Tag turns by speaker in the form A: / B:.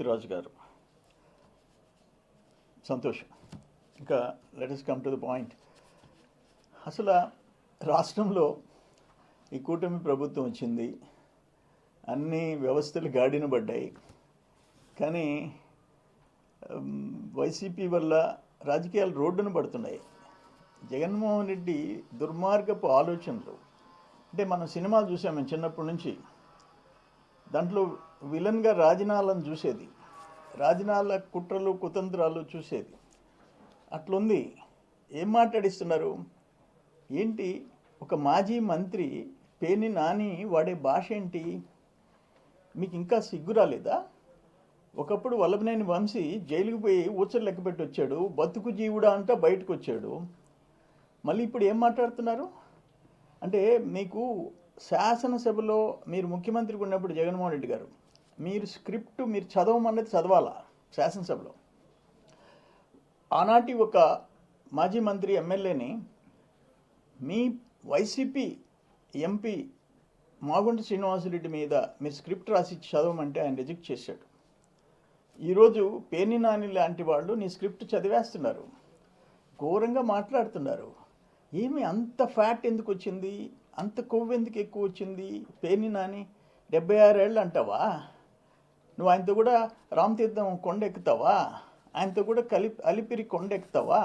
A: మూర్తిరాజు గారు. సంతోషం. ఇంకా let us come to the point. అసలు రాష్ట్రంలో ఈ కూటమి ప్రభుత్వం వచ్చింది, అన్ని వ్యవస్థలు గాడిన పడ్డాయి. కానీ వైసీపీ వల్ల రాజకీయాలు రోడ్డున పడుతున్నాయి. జగన్మోహన్ రెడ్డి దుర్మార్గపు ఆలోచనలు అంటే మనం సినిమాలు చూసాం మేము చిన్నప్పటి నుంచి. దాంట్లో విలన్గా రాజనాలను చూసేది, రాజనాల కుట్రలు కుతంత్రాలు చూసేది. అట్లుంది. ఏం మాట్లాడిస్తున్నారు ఏంటి? ఒక మాజీ మంత్రి పేర్ని నాని వాడే భాష ఏంటి? మీకు ఇంకా సిగ్గు రాలేదా? ఒకప్పుడు వల్లభనేని వంశీ జైలుకు పోయి ఊచలు లెక్కపెట్టి వచ్చాడు, బతుకు జీవుడా అంటా బయటకు వచ్చాడు. మళ్ళీ ఇప్పుడు ఏం మాట్లాడుతున్నారు అంటే, మీకు శాసనసభలో మీరు ముఖ్యమంత్రికి ఉన్నప్పుడు జగన్మోహన్ రెడ్డి గారు మీరు స్క్రిప్ట్ మీరు చదవమన్నది చదవాలా శాసనసభలో? ఆనాటి ఒక మాజీ మంత్రి ఎమ్మెల్యేని మీ వైసీపీ ఎంపీ మాగుంట శ్రీనివాసరెడ్డి మీద మీరు స్క్రిప్ట్ రాసి చదవమంటే ఆయన రిజెక్ట్ చేశాడు. ఈరోజు పేర్ని నాని లాంటి వాళ్ళు నీ స్క్రిప్ట్ చదివేస్తున్నారు, ఘోరంగా మాట్లాడుతున్నారు. ఏమి అంత ఫ్యాట్ ఎందుకు వచ్చింది, అంత కొవ్వు ఎందుకు ఎక్కువ వచ్చింది? పేర్ని నాని 76 ఏళ్ళు అంటావా? నువ్వు ఆయనతో కూడా రామతీర్థం కొండ ఎక్కుతావా? ఆయనతో కూడా అలిపిరి కొండ ఎక్కుతావా?